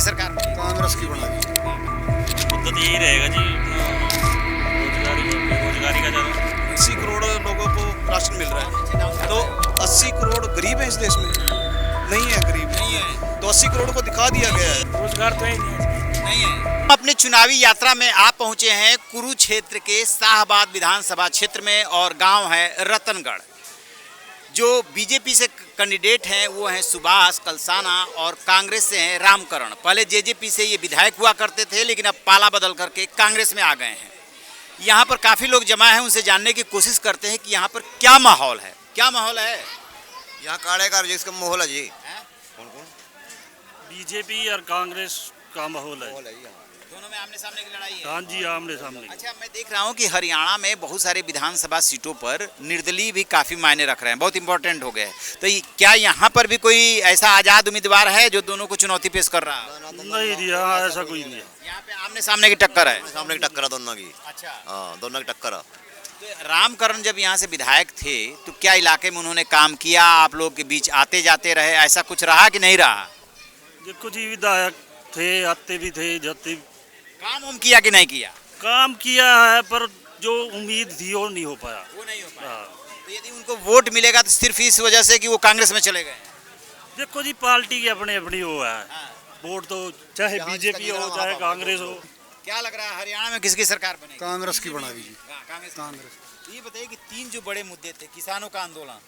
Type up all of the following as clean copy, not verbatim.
किसकी सरकार बनेगी? कांग्रेस की बना दी। मुद्दा तो यही रहेगा जी, रोजगारी बेरोजगारी का ज़्यादा। 80 करोड़ लोगों को राशन मिल रहा है, तो 80 करोड़ गरीब हैं इस देश में? नहीं है, गरीब नहीं है, तो 80 करोड़ को दिखा दिया गया है। रोजगार तो है नहीं है। अपनी चुनावी यात्रा में आप पहुंचे हैं कुरुक्षेत्र के शाहबाद विधानसभा क्षेत्र में और गांव है रतनगढ़। जो बीजेपी से कैंडिडेट हैं वो हैं सुभाष कलसाना और कांग्रेस से हैं रामकरण। पहले जेजेपी से ये विधायक हुआ करते थे, लेकिन अब पाला बदल करके कांग्रेस में आ गए हैं। यहाँ पर काफ़ी लोग जमा हैं, उनसे जानने की कोशिश करते हैं कि यहाँ पर क्या माहौल है। क्या माहौल है यहाँ काड़े का जिसका माहौल है जी। बीजेपी और कांग्रेस का माहौल है। दोनों में आमने सामने की लड़ाई है। हाँ जी, आमने सामने। अच्छा, मैं देख रहा हूँ कि हरियाणा में बहुत सारे विधानसभा सीटों पर निर्दलीय भी काफ़ी मायने रख रहे हैं, बहुत इंपॉर्टेंट हो गए। तो क्या यहाँ पर भी कोई ऐसा आज़ाद उम्मीदवार है जो दोनों को चुनौती पेश कर रहा है? नहीं जी, हाँ ऐसा कोई नहीं है। यहाँ पे आमने सामने की टक्कर है। सामने की टक्कर है दोनों की। अच्छा, हाँ, दोनों की टक्कर है। तो रामकरण जब यहाँ से विधायक थे तो क्या इलाके में उन्होंने काम किया? आप लोग के बीच आते जाते रहे, ऐसा कुछ रहा कि नहीं रहा? जो कुछ ही विधायक थे, आते भी थे, जाते। काम उम किया कि नहीं किया? काम किया है, पर जो उम्मीद थी वो नहीं हो पाया। वो नहीं हो पाया। हाँ। तो यदि उनको वोट मिलेगा तो सिर्फ इस वजह से कि वो कांग्रेस में चले गए? देखो जी, पार्टी की अपनी अपनी वो है। हाँ। वोट तो चाहे बीजेपी हो चाहे कांग्रेस हो। क्या लग रहा है हरियाणा में किसकी सरकार बनेगी? कांग्रेस की बना दीजिए। कांग्रेस। कांग्रेस। तो ये बताइए कि तीन जो बड़े मुद्दे थे, किसानों का आंदोलन,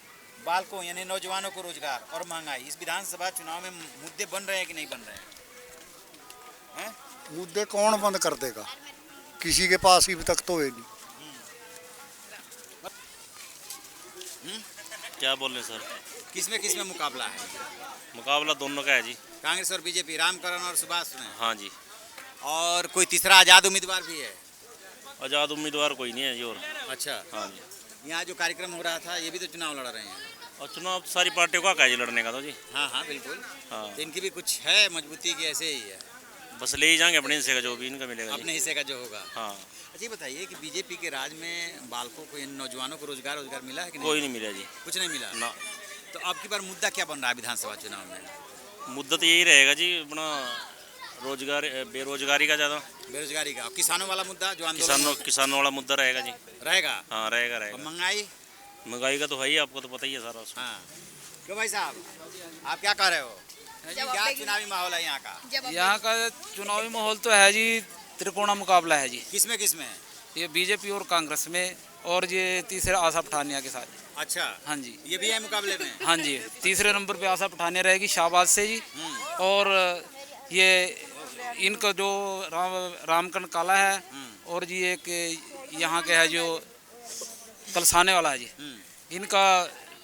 बालकों यानी नौजवानों को रोजगार और महंगाई, इस विधानसभा चुनाव में मुद्दे बन रहे हैं कि नहीं बन रहे हैं? मुद्दे कौन बंद कर देगा? किसी के पास ही तक तो है नहीं। क्या बोल रहे सर? किसमें मुकाबला है? मुकाबला दोनों का है जी। कांग्रेस और बीजेपी, रामकरण और सुभाष में। हाँ जी। और कोई तीसरा आजाद उम्मीदवार भी है? आज़ाद उम्मीदवार कोई नहीं है जी। और अच्छा, हाँ जी। यहाँ जो कार्यक्रम हो रहा था ये भी तो चुनाव लड़ रहे हैं। और चुनाव तो सारी पार्टियों का है जी लड़ने का तो जी। हाँ हाँ बिल्कुल। हाँ, तो इनकी भी कुछ है मजबूती की, ऐसे ही है? बस ले ही जाएंगे अपने हिस्से का, जो भी इनका मिलेगा जी। अपने हिस्से का जो होगा। हाँ। अच्छा, ये बताइए कि बीजेपी के राज में बालकों को, नौजवानों को रोजगार मिला है कि नहीं? कोई नहीं मिला जी। कुछ नहीं मिला ना। तो अब की बार मुद्दा क्या बन रहा है विधानसभा चुनाव में? मुद्दा तो यही रहेगा जी, अपना रोजगार बेरोजगारी का ज़्यादा। बेरोजगारी का। और किसानों वाला मुद्दा जो आंदोलन किसानों वाला मुद्दा रहेगा जी। रहेगा। हाँ, रहेगा और रहेगा। महंगाई? महंगाई का तो है ही, आपको तो पता ही है सारा उसमें। हाँ। क्यों भाई साहब, आप क्या कह रहे हो? क्या चुनावी माहौल है यहाँ का? यहाँ का चुनावी माहौल तो है जी, त्रिकोणा मुकाबला है जी। किसमें किसमें? ये बीजेपी और कांग्रेस में, और ये तीसरे आशा पठानिया के साथ। अच्छा, हाँ जी। ये भी है मुकाबले में? हाँ जी, तीसरे नंबर पे आशा पठानिया रहेगी शाहबाद से जी। और ये इनका जो रामकरण काला है, और जी एक यहाँ के है जो कलसाने वाला है जी, इनका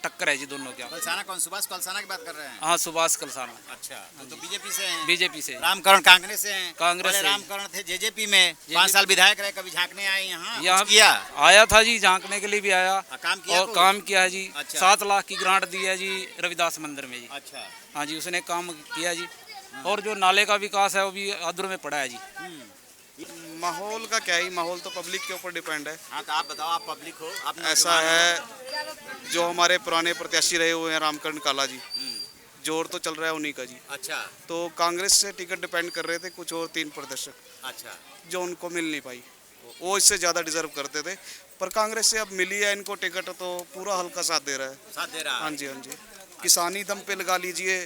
टक्कर है जी दोनों क्या। कलसाना कौन? सुभाष कलसाना की बात कर रहे हैं? हाँ, सुभाष कलसाना। अच्छा, तो बीजेपी से हैं? बीजेपी से। रामकरण कांग्रेस से हैं? कांग्रेस पहले से। रामकरण थे जेजेपी में, 5 साल विधायक रहे, कभी झांकने आए यहाँ? यहाँ कुछ किया? आया था जी, झांकने के लिए भी आया। काम किया? और काम किया है जी। अच्छा। 7 लाख की ग्रांट दी है जी रविदास मंदिर में जी। अच्छा। हाँ जी, उसने काम किया जी। और जो नाले का विकास है वो भी अधूरे में पड़ा है जी। माहौल का क्या ही, माहौल तो पब्लिक के ऊपर डिपेंड है। हाँ, तो आप बताओ, आप पब्लिक हो, आप ऐसा है, जो हमारे पुराने प्रत्याशी रहे हुए हैं रामकरण काला जी, जोर तो चल रहा है उन्हीं का जी। अच्छा। तो कांग्रेस से टिकट डिपेंड कर रहे थे कुछ और 3 प्रदर्शक, अच्छा। जो उनको मिल नहीं पाई, वो इससे ज़्यादा डिजर्व करते थे। पर कांग्रेस से अब मिली है इनको टिकट, तो पूरा हल्का साथ दे रहा है। साथ दे रहा है? हाँ जी, हाँ जी। किसानी दम पे लगा लीजिए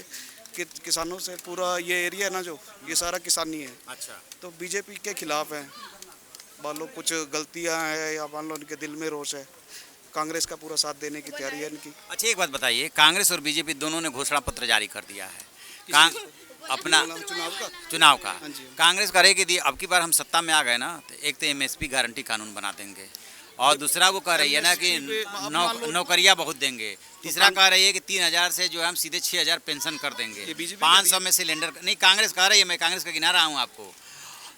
कि किसानों से पूरा ये एरिया है ना, जो ये सारा किसानी है। अच्छा। तो बीजेपी के खिलाफ है, मान लो कुछ गलतियां हैं या मान लो उनके दिल में रोष है, कांग्रेस का पूरा साथ देने की तैयारी है इनकी। अच्छा, एक बात बताइए, कांग्रेस और बीजेपी दोनों ने घोषणा पत्र जारी कर दिया है अपना चुनाव का। हाँ जी। कांग्रेस कह रही कि अब की बार हम सत्ता में आ गए ना, तो एक तो एमएसपी गारंटी कानून बना देंगे, और दूसरा वो कह रही है ना कि नौकरियां बहुत देंगे। तीसरा कह रही है कि 3000 से जो है हम सीधे 6000 पेंशन कर देंगे, 500 में सिलेंडर नहीं। कांग्रेस कह रही है, मैं कांग्रेस का गिना रहा हूँ आपको,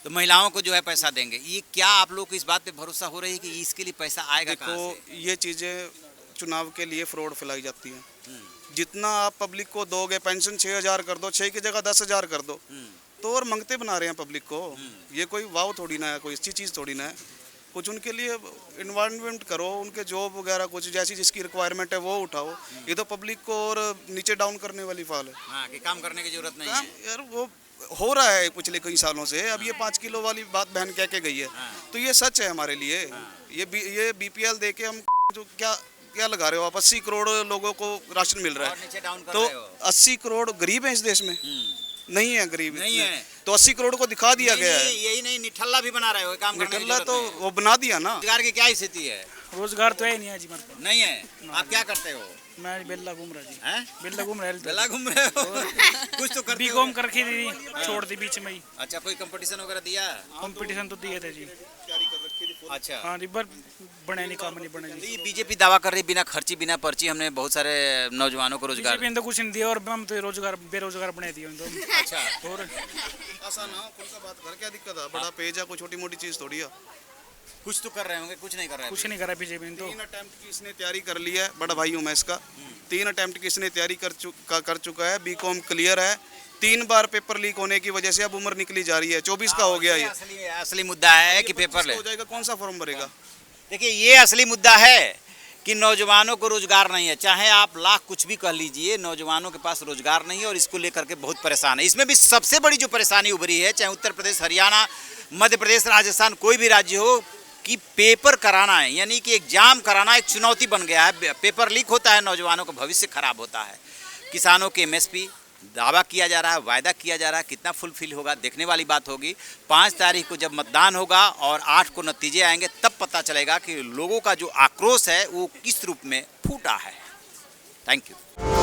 तो महिलाओं को जो है पैसा देंगे। ये क्या आप लोग को इस बात पे भरोसा हो रही है कि इसके लिए पैसा आएगा कहाँ से? देखो, ये चीज़ें चुनाव के लिए फ्रॉड फैलाई जाती हैं। जितना आप पब्लिक को दोगे, पेंशन 6000 कर दो, 6 की जगह 10,000 कर दो, तो और मंगते बना रहे हैं पब्लिक को। ये कोई वाव थोड़ी ना है, कोई अच्छी चीज़ थोड़ी ना है। कुछ उनके लिए इन्वायरमेंट करो, उनके जॉब वगैरह कुछ जैसी जिसकी रिक्वायरमेंट है वो उठाओ। ये तो पब्लिक को और नीचे डाउन करने वाली फाल है। हाँ, कि काम करने की जरूरत नहीं है। यार वो हो रहा है पिछले कई सालों से। अब ये 5 किलो वाली बात बहन कह के गई है, तो ये सच है हमारे लिए। ये BPL दे के हम जो क्या लगा रहे हो आप? 80 करोड़ लोगों को राशन मिल रहा और नीचे डाउन है, कर तो रहे हो। 80 करोड़ गरीब हैं इस देश में? नहीं है गरीब, नहीं है। तो 80 करोड़ को दिखा दिया गया है। यही नहीं, निठल्ला भी बना रहे हो, काम करने की निठल्ला जरूरत तो नहीं है। वो बना दिया ना। रोजगार की क्या स्थिति है? रोजगार तो है नहीं है जी मेरे को। नहीं है। आप क्या करते हो? मैं बेल्ला घूम रहा जी, हैं? बेल्ला घूम रहा बेला घूम रहे हो? कुछ तो करते बीकॉम हो। कर रखी थी, छोड़ दी बीच में ही। अच्छा, कोई कंपटीशन वगैरह दिया? कंपटीशन तो दिए थे जी। अच्छा, हाँ जी, पर बने नहीं, काम नहीं बने तो जी। ये बीजेपी दावा कर रही है बिना खर्ची बिना पर्ची हमने बहुत सारे नौजवानों को रोजगार। बीजेपी ने तो कुछ नहीं दिया और हम तो रोजगार बेरोजगार बना दिए उनको। अच्छा, और ऐसा ना खुल का बात कर, क्या दिक्कत है? बड़ा पेज है, कोई छोटी मोटी चीज थोड़ी है। कुछ तो कर रहे होंगे, कुछ नहीं कर रहे कुछ नहीं करा बीजेपी ने तो। 3 अटेम्प्ट की इसने तैयारी कर ली है, बड़ा भाई हूँ मैं इसका। 3 अटेम्प्ट की इसने तैयारी कर चुका है, बीकॉम क्लियर है। 3 बार पेपर लीक होने की वजह से अब उम्र निकली जा रही है, 24 का हो गया ये। असली मुद्दा है कि पेपर ले। हो जाएगा, कौन सा फॉर्म भरेगा? देखिए, ये असली मुद्दा है कि नौजवानों को रोजगार नहीं है। चाहे आप लाख कुछ भी कह लीजिए, नौजवानों के पास रोजगार नहीं है और इसको लेकर के बहुत परेशान है। इसमें भी सबसे बड़ी जो परेशानी उभरी है, चाहे उत्तर प्रदेश, हरियाणा, मध्य प्रदेश, राजस्थान, कोई भी राज्य हो, कि पेपर कराना है, यानी कि एग्जाम कराना एक चुनौती बन गया है। पेपर लीक होता है, नौजवानों का भविष्य खराब होता है। किसानों के MSP दावा किया जा रहा है, वायदा किया जा रहा है, कितना फुलफिल होगा देखने वाली बात होगी। 5 तारीख को जब मतदान होगा और 8 को नतीजे आएंगे, तब पता चलेगा कि लोगों का जो आक्रोश है वो किस रूप में फूटा है। Thank you.